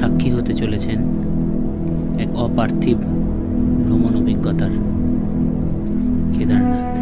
সাক্ষী হতে চলেছেন এক অপার্থিব ভ্রমণ অভিজ্ঞতার, কেদারনাথ।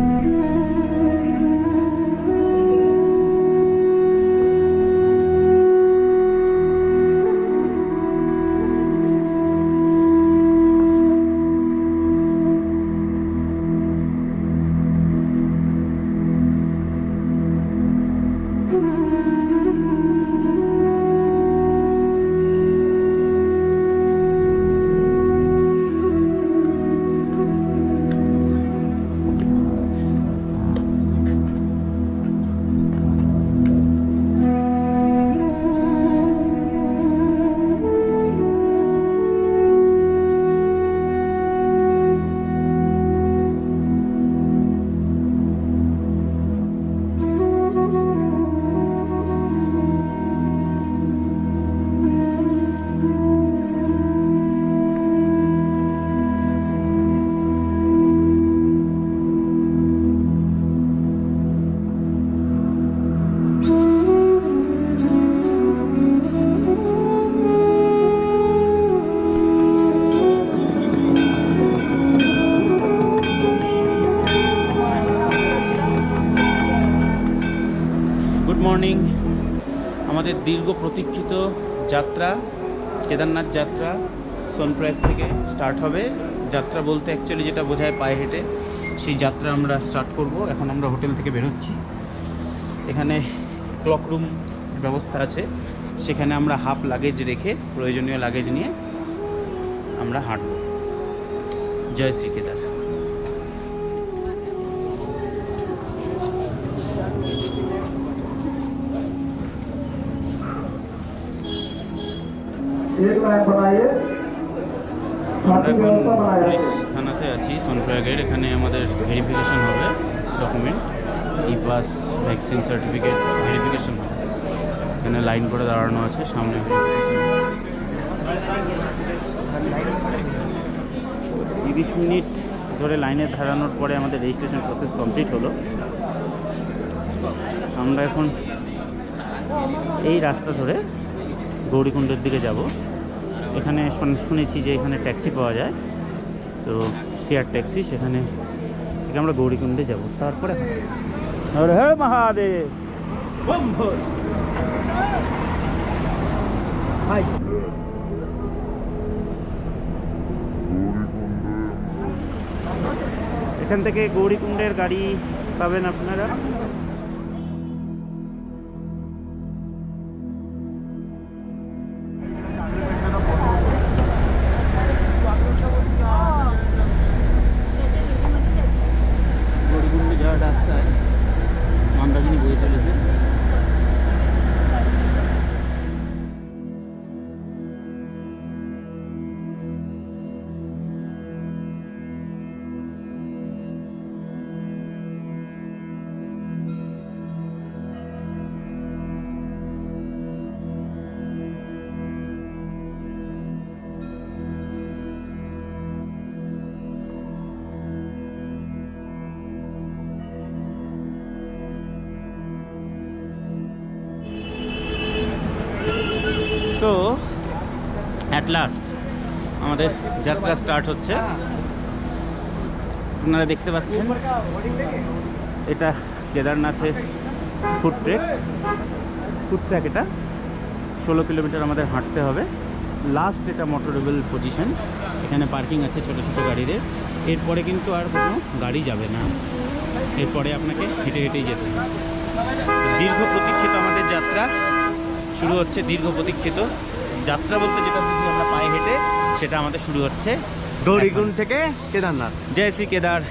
Good morning. আমাদের দীর্ঘ প্রতীক্ষিত যাত্রা, কেদারনাথ যাত্রা সোনপ্রয়াগ থেকে স্টার্ট হবে। যাত্রা বলতে অ্যাকচুয়ালি যেটা বোঝায় পায়ে হেঁটে, সেই যাত্রা আমরা স্টার্ট করব। এখন আমরা হোটেল থেকে বেরোচ্ছি। এখানে ক্লক রুম ব্যবস্থা আছে, সেখানে আমরা হাফ লাগেজ রেখে প্রয়োজনীয় লাগেজ নিয়ে আমরা হাঁটব। জয় শ্রী কেদার। আমরা এখন পুলিশ থানাতে আছি সোনপ্রয়াগের। এখানে আমাদের ভেরিফিকেশন হবে, ডকুমেন্ট, ই পাস, ভ্যাকসিন সার্টিফিকেট ভেরিফিকেশন হবে। এখানে লাইন করে দাঁড়ানো আছে সামনে। 30 মিনিট ধরে লাইনে দাঁড়ানোর পরে আমাদের রেজিস্ট্রেশন প্রসেস কমপ্লিট হলো। আমরা এখন এই রাস্তা ধরে গৌরীকুণ্ডের দিকে যাব। এখানে শুনেছি যে এখানে ট্যাক্সি পাওয়া যায়, তো শেয়ার ট্যাক্সি, সেখানে থেকে আমরা গৌরীকুণ্ডে যাব। তারপরে হর হর মহাদেব। এখান থেকে গৌরীকুণ্ডের গাড়ি পাবেন আপনারা। গৌরীকুণ্ডে যাওয়ার রাস্তায় মন্দাকিনী বয়ে চলেছে। সো অ্যাট লাস্ট আমাদের যাত্রা স্টার্ট হচ্ছে। আপনারা দেখতে পাচ্ছেন এটা কেদারনাথের ফুড ট্র্যাক। এটা 16 কিলোমিটার আমাদের হাঁটতে হবে। লাস্ট এটা মোটরেবল পজিশন, এখানে পার্কিং আছে ছোটো ছোটো গাড়িদের। এরপরে কিন্তু আর কোনো গাড়ি যাবে না, এরপরে আপনাকে হেঁটে হেঁটেই যেতে হবে। দীর্ঘ প্রতীক্ষিত আমাদের যাত্রা শুরু হচ্ছে। দীর্ঘ প্রতীক্ষিত যাত্রা বলতে যেটা বুঝি আমরা পায়ে হেঁটে, সেটা আমাদের শুরু হচ্ছে গৌরীকুণ্ড থেকে কেদারনাথ। জয় শ্রী কেদার।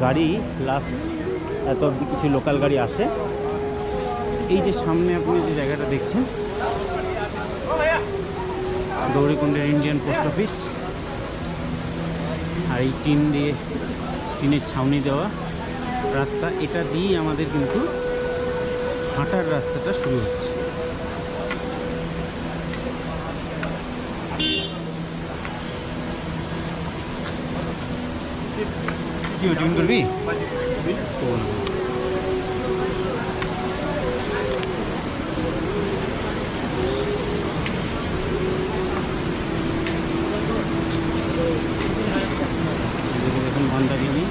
গাড়ি লাস্ট এত অবধি কিছু লোকাল গাড়ি আসে। এই যে সামনে আপনি যে জায়গাটা দেখছেন, গৌরীকুণ্ডের ইন্ডিয়ান পোস্ট অফিস। আর এই টিনের ছাউনি দেওয়া রাস্তা, এটা দিয়েই আমাদের কিন্তু হাঁটার রাস্তাটা শুরু হচ্ছে। কি টিফিন করবি? দেখুন ভান্ডারিনী,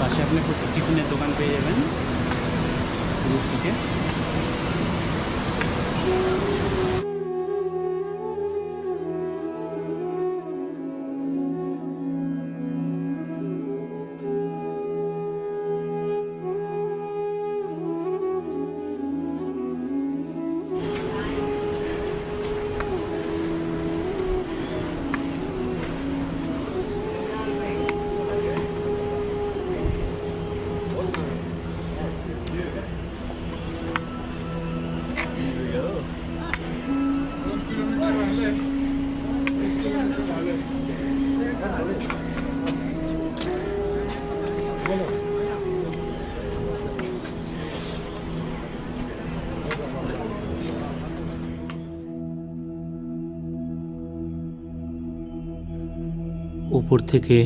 পাশে আপনি প্রচুর টিফিনের দোকান পেয়ে যাবেন দূর থেকে। উপর থেকে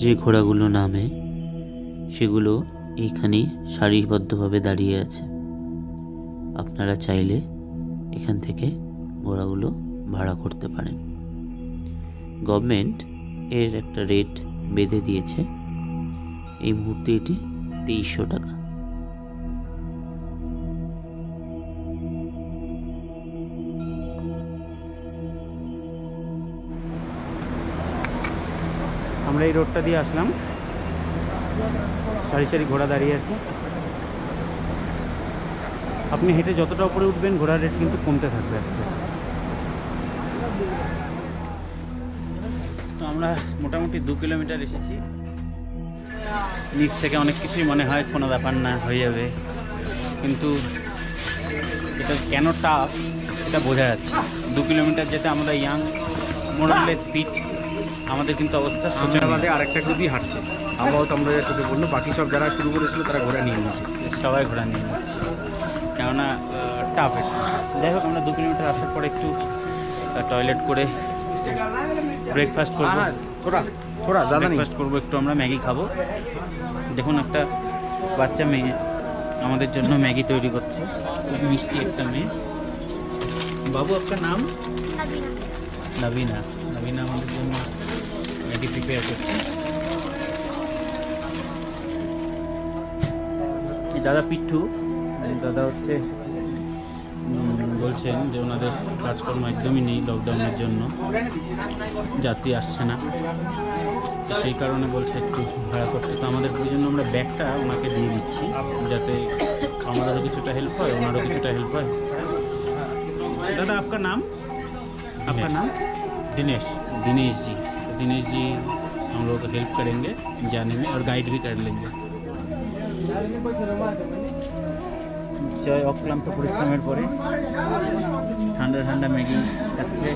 যে ঘোড়াগুলো নামে সেগুলো এইখানেই সারিবদ্ধভাবে দাঁড়িয়ে আছে। আপনারা চাইলে এখান থেকে ঘোড়াগুলো ভাড়া করতে পারেন। গভর্নমেন্ট এর একটা রেট বেঁধে দিয়েছে, এই মুহূর্তে এটি 2300 টাকা। আমরা এই রোডটা দিয়ে আসলাম, সারি সারি ঘোড়া দাঁড়িয়ে আছে। আপনি হেঁটে যতটা উপরে উঠবেন ঘোড়ার রেট কিন্তু কমতে থাকবে আস্তে আস্তে। তো আমরা মোটামুটি 2 কিলোমিটার এসেছি। নিচ থেকে অনেক কিছুই মনে হয় কোনো ব্যাপার না, হয়ে যাবে, কিন্তু এটা কেন টাফ এটা বোঝা যাচ্ছে। 2 কিলোমিটার যেতে আমরা ইয়াং মোরালেস ফিট, আমাদের কিন্তু অবস্থা আমাদের আরেকটা গ্রুপই হাঁটছে, আমরাও তমরাজের সাথে বললো, বাকি সব যারা শুরু করেছিল তারা ঘোড়া নিয়ে নিয়েছে। সবাই ঘোড়া নিয়ে নিচ্ছে, কেননা টাফ এটা। যাই হোক, আমরা 2 কিলোমিটার আসার পরে একটু টয়লেট করে ব্রেকফাস্ট করবো। ব্রেকফাস্ট করবো একটু, আমরা ম্যাগি খাবো। দেখুন একটা বাচ্চা মেয়ে আমাদের জন্য ম্যাগি তৈরি করছে, খুব মিষ্টি একটা মেয়ে। বাবু আপনার নাম? নবীনা। নবীনা আমাদের জন্য ম্যাগি প্রিপেয়ার করছে। দাদা পিঠু, দাদা হচ্ছে বলছেন যে ওনাদের কাজকর্ম একদমই নেই লকডাউনের জন্য, যাত্রী আসছে না, তো সেই কারণে বলছে একটু ভাড়া করতে। তো আমাদের ওই জন্য আমরা ব্যাগটা ওনাকে দিয়ে দিচ্ছি, যাতে আমাদেরও কিছুটা হেল্প হয়, ওনারও কিছুটা हेल्प হয়। दादा आपका नाम? आपका नाम? दिनेश। दिनेश जी, दिनेश जी हम लोग हेल्प करेंगे जाने में और गाइड भी कर लेंगे। জয় অক্লান্ত পরিশ্রমের পরে ঠান্ডা ঠান্ডা ম্যাগি খাচ্ছে,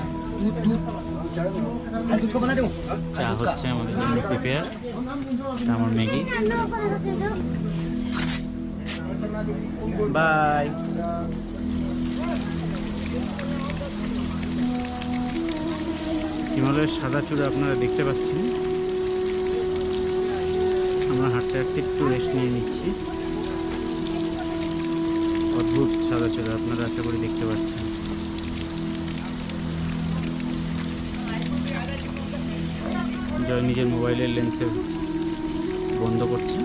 চা হচ্ছে আমাদের জন্য প্রিপেয়ার। আমার ম্যাগি, বাই। হিমালয়ের সাদা চূড়া আপনারা দেখতে পাচ্ছেন। আমরা হাঁটতে হাঁটতে একটু রেস্ট নিয়ে নিচ্ছি। অদ্ভুত সাদা চূড়া আপনারা আশা করি দেখতে পাচ্ছেন। জয় নিজের মোবাইলের লেন্সে বন্ধ করছে।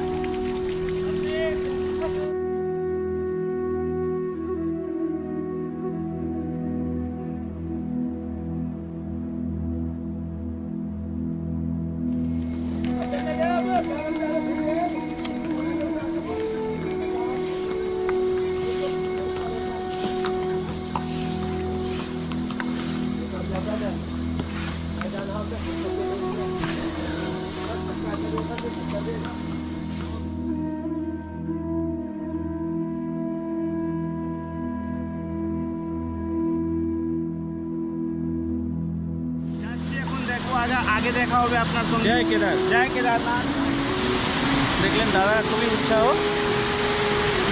আগে দেখা হবে আপনার সঙ্গে। জয় কেদার। জয় কেদারনাথ। দেখলেন দাদা খুবই উৎসাহ,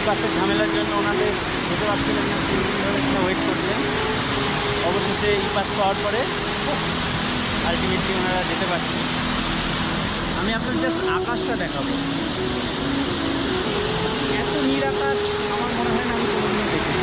বাসের ঝামেলার জন্য ওনাদের যেতে পারছিলেন না, 3 দিন ধরে ওয়েট করছেন। অবশেষে ই পাস পাওয়ার পরে আলটিমেটলি ওনারা যেতে পারছেন। আমি আপনার জাস্ট আকাশটা দেখাবো, এত নীল আকাশ আমার মনে হয় না আমি কোনোদিনও দেখি।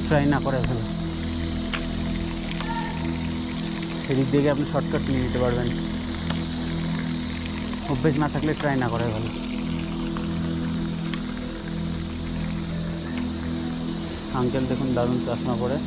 ট্রাই না করে ভালো, সেদিক থেকে আপনি শর্টকাট নিয়ে নিতে পারবেন। অভ্যেস না থাকলে ট্রাই না করে ভালো। আঙ্কেল দেখুন দারুণ চশমা পরে।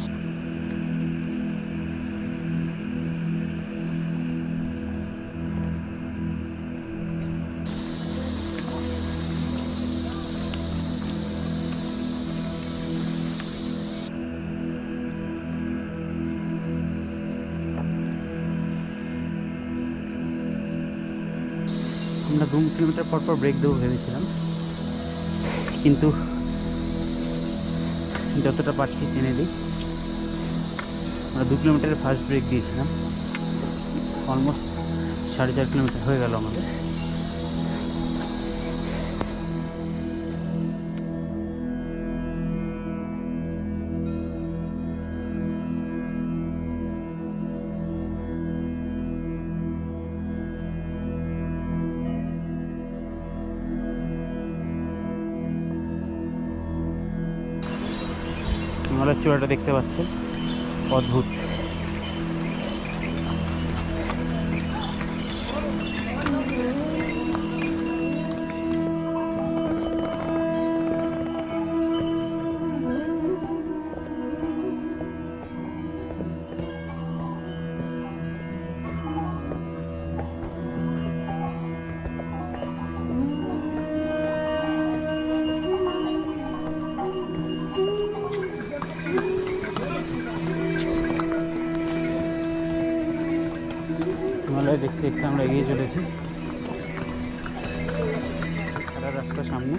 আমরা 2 কিলোমিটার পর পর ব্রেক দেবো ভেবেছিলাম, কিন্তু যতটা পারছি টেনে দিই। আমরা 2 কিলোমিটারের ফার্স্ট ব্রেক দিয়েছিলাম, অলমোস্ট 4.5 কিলোমিটার হয়ে গেল আমাদের। হিমালয়ের চূড়াটা দেখতে পাচ্ছেন, অদ্ভুত। হিমালয় দেখতে দেখতে আমরা এগিয়ে চলেছি, সারা রাস্তা সামনে।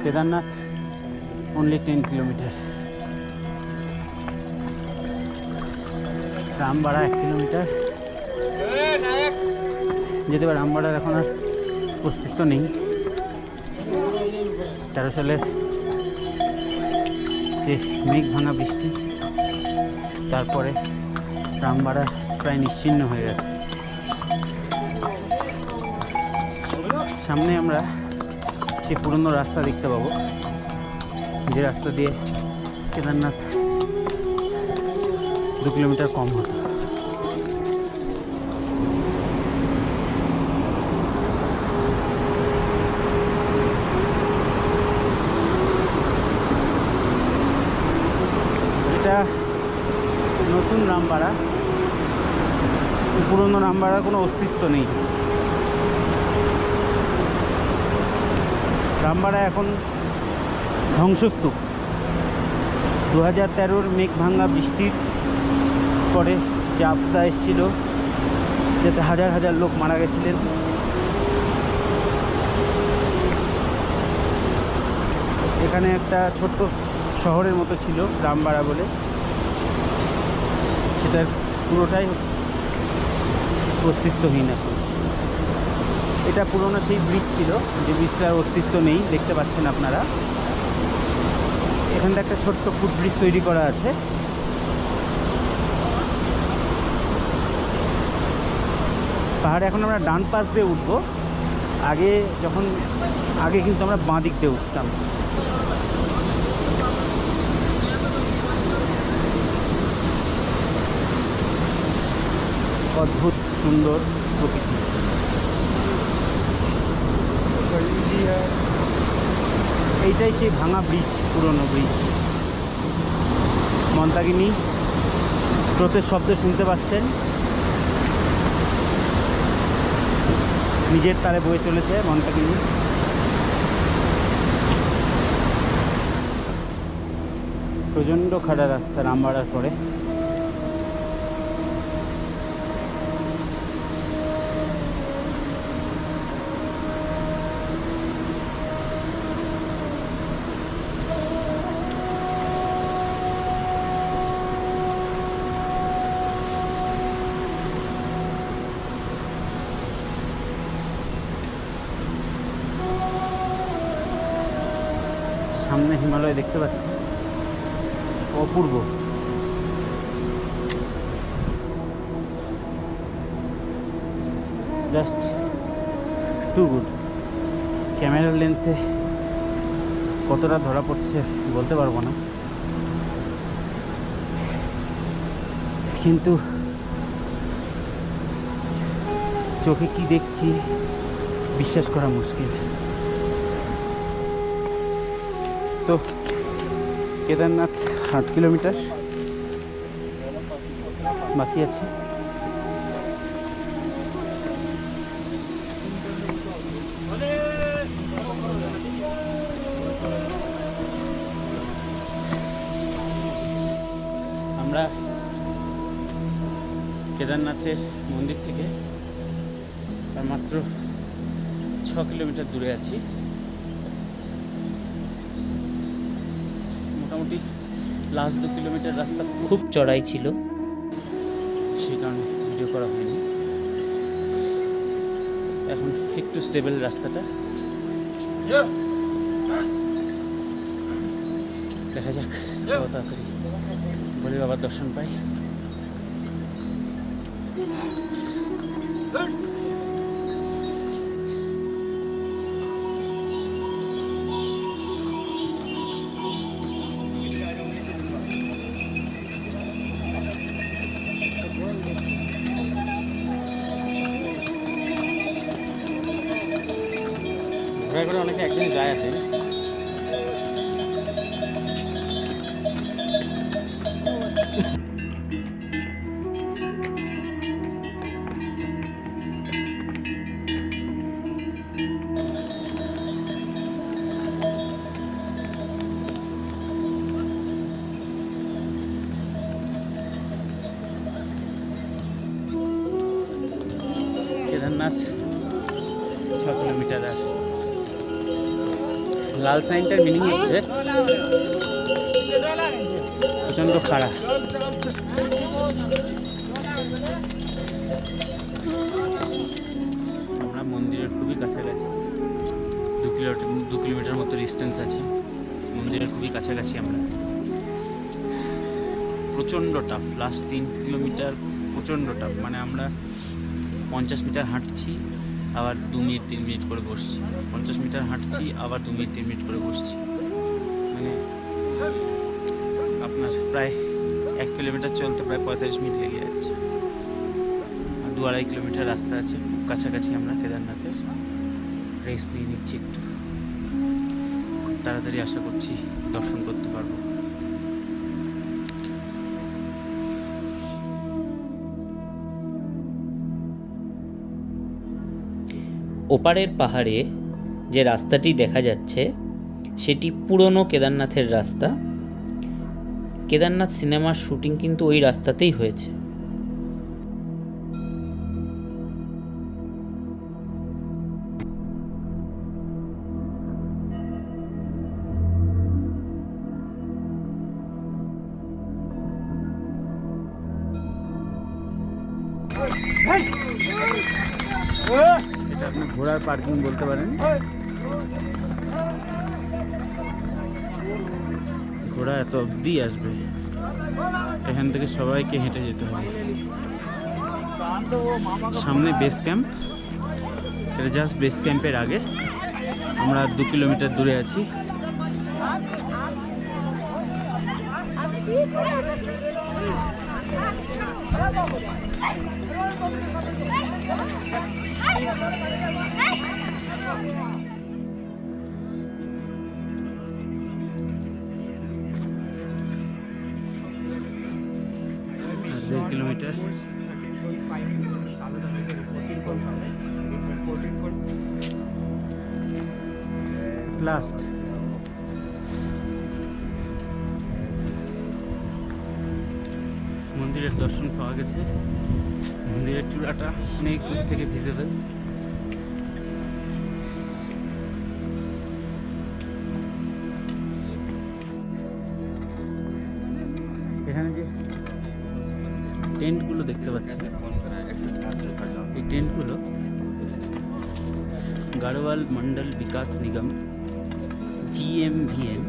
কেদারনাথ only 10 কিলোমিটার, রামবাড়া 1 কিলোমিটার যেতে পারে। রামবাড়ার এখন আর অস্তিত্ব নেই। 13 সালের যে মেঘ ভাঙা বৃষ্টি, তারপরে রামবাড়া প্রায় নিশ্চিহ্ন হয়ে গেছে। সামনে আমরা সেই পুরনো রাস্তা দেখতে পাবো, যে রাস্তা দিয়ে কেদারনাথ 2 কিলোমিটার কম হতো। এটা নতুন রামবাড়া, পুরনো রামবাড়ার কোনো অস্তিত্ব নেই। রামবাড়া এখন ধ্বংসস্তূপ। 2013 মেঘ ভাঙা বৃষ্টির পরে যে আপদা এসেছিল, যাতে হাজার হাজার লোক মারা গেছিলেন। এখানে একটা ছোট্ট শহরের মতো ছিল, রামবাড়া বলে, সেটার পুরোটাই অস্তিত্বহীন এখন। এটা পুরোনো সেই ব্রিজ ছিল, যে ব্রিজটার অস্তিত্ব নেই, দেখতে পাচ্ছেন আপনারা। এখানটা একটা ছোট্ট ফুট ব্রিজ তৈরি করা আছে। পাহাড়ে এখন আমরা ডান পাশ দিয়ে উঠবো। আগে কিন্তু আমরা বাঁ দিক দিয়ে উঠতাম। অদ্ভুত সুন্দর প্রকৃতি। এইটাই সেই ভাঙা ব্রিজ, পুরনো ব্রিজ। মন্দাকিনী স্রোতের শব্দ শুনতে পাচ্ছেন, নিজের তারে বয়ে চলেছে মন্দাকিনী। প্রচণ্ড খাড়া রাস্তা রামবাড়ার পরে। সামনে হিমালয় দেখতে পাচ্ছি, অপূর্ব। Just two good. ক্যামেরার লেন্সে কতটা ধরা পড়ছে বলতে পারবো না, কিন্তু চোখে কি দেখছি বিশ্বাস করা মুশকিল। তো কেদারনাথ 8 কিলোমিটার বাকি আছে। আমরা কেদারনাথের মন্দির থেকে আর মাত্র 6 কিলোমিটার দূরে আছি। মোটামুটি লাস্ট 2 কিলোমিটার রাস্তা খুব চড়াই ছিল, সেই কারণে ভিডিও করা হয়নি। এখন একটু স্টেবল রাস্তাটা, দেখা যাক কত তাড়াতাড়ি ভোলে বাবার দর্শন পাই। ঘোরায় করে অনেকে একদিনে যায় আছে। কেদারনাথ 6 কিলোমিটার। আর লাল সাইনটার মিনিং হচ্ছে প্রচণ্ড খাড়া। আমরা মন্দিরের খুবই কাছাকাছি, 2 কিলোমিটার মতো ডিস্টেন্স আছে। মন্দিরের খুবই কাছাকাছি আমরা। প্রচণ্ড টাফ, লাস্ট 3 কিলোমিটার প্রচণ্ড টাফ। মানে আমরা 50 মিটার হাঁটছি, আবার 2 মিনিট 3 মিনিট করে বসছি, 50 মিটার হাঁটছি, আবার 2 মিনিট 3 মিনিট করে বসছি। মানে আপনার প্রায় 1 কিলোমিটার চলতে প্রায় 45 মিনিট লেগে যাচ্ছে। আর 2-2.5 কিলোমিটার রাস্তা আছে। খুব কাছাকাছি আমরা কেদারনাথের। রেস্ট নিয়ে নিচ্ছি একটু, খুব তাড়াতাড়ি আশা করছি দর্শন করতে পারবো। ওপারের পাহাড়ে যে রাস্তাটি দেখা যাচ্ছে, সেটি পুরনো কেদারনাথের রাস্তা। কেদারনাথ সিনেমার শুটিং কিন্তু ওই রাস্তাতেই হয়েছে। এটা আপনি ঘোড়ার পার্কিং বলতে পারেন। ঘোড়া এত অবধি আসবে, এখান থেকে সবাইকে হেঁটে যেতে হবে। সামনে বেস ক্যাম্প, এটা জাস্ট বেস ক্যাম্পের আগে। আমরা 2 কিলোমিটার দূরে আছি। আর 2 কিলোমিটার। লাস্ট মন্দিরের দর্শন পাওয়া গেছে। মন্দিরের চূড়াটা অনেক দূর থেকে ভিজিবল। এখানে যে টেন্টগুলো দেখতে পাচ্ছি, এই টেন্টগুলো গাড়োয়াল মন্ডল বিকাশ নিগম GMVN,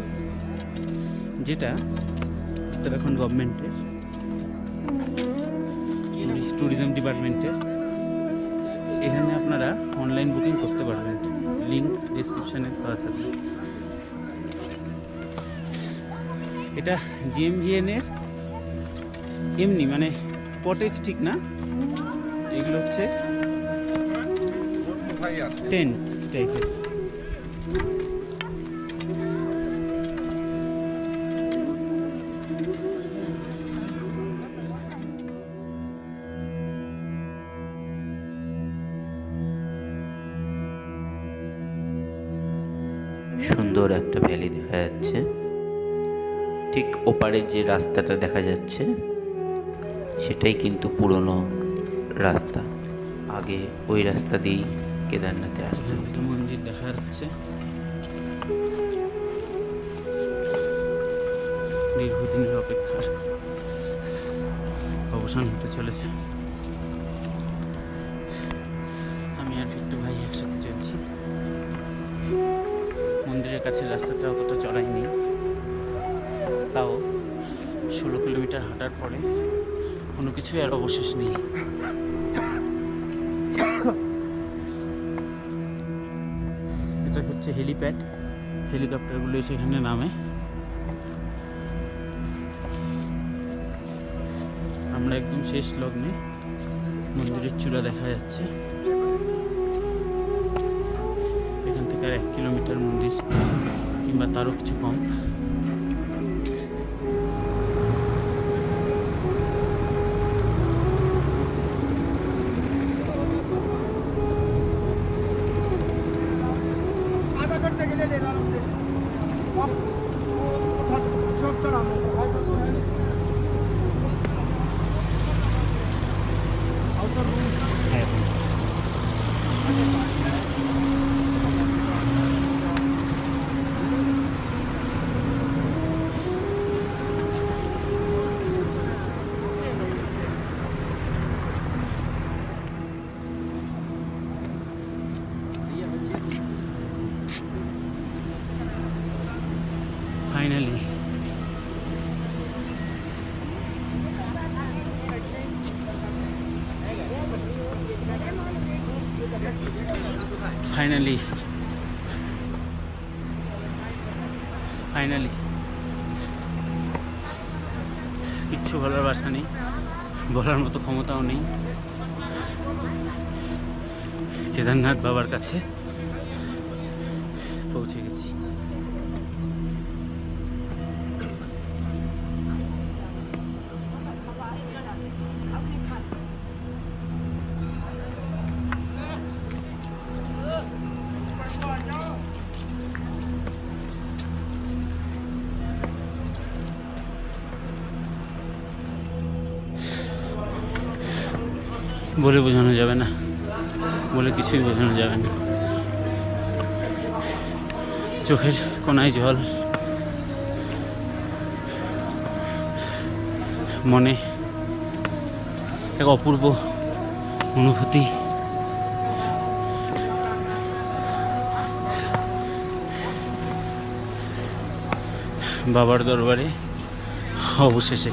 যেটা উত্তরাখণ্ড গভর্নমেন্টের ট্যুরিজম ডিপার্টমেন্টের। এখানে আপনারা অনলাইন বুকিং করতে পারবেন, লিঙ্ক ডিসক্রিপশানে দেওয়া থাকবে। এটা GMVN এর এমনি মানে কটেজ ঠিক না, এগুলো হচ্ছে টেন্ট টাইপের। সুন্দর একটা ভ্যালি দেখা যাচ্ছে। ঠিক ওপারে যে রাস্তাটা দেখা যাচ্ছে সেটাই কিন্তু পুরনো রাস্তা। আগে ওই রাস্তা দিয়েই কেদারনাথে আসতে হতো। একটা মন্দির দেখা যাচ্ছে, দীর্ঘদিনের অপেক্ষার অবসান হতে চলেছে। আমি আর একটু ভাই একসাথে চলছি। মন্দিরের কাছে রাস্তাটা অতটা চড়াই নেই, তাও 16 কিলোমিটার হাঁটার পরে কোনো কিছুই আর অবশেষ নেই। এটা হচ্ছে হেলিপ্যাড, হেলিকপ্টারগুলো সেখানে নামে। আমরা একদম শেষ লগ্নে, মন্দিরের চূড়া দেখা যাচ্ছে। এখান থেকে আর 1 কিলোমিটার মন্দির, কিংবা তারও কিছু কম। Finally, কিচ্ছু বলার ভাষা নেই, বলার মতো ক্ষমতাও নেই। কেদারনাথ বাবার কাছে পৌঁছে গেছি। বলে বোঝানো যাবে না, বলে কিছুই বোঝানো যাবে না। চোখের কোনায় জল, মনে এক অপূর্ব অনুভূতি। বাবার দরবারে অবশেষে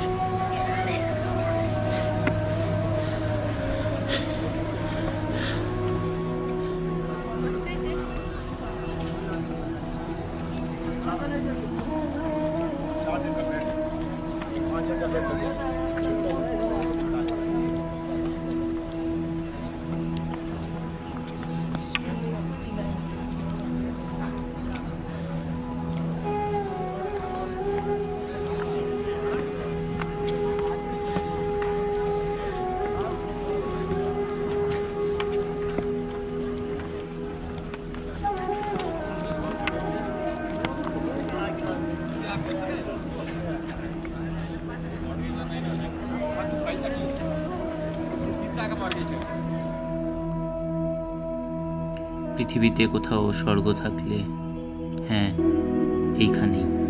পৃথিবীতে কোথাও স্বর্গ থাকলে হ্যাঁ এইখানেই।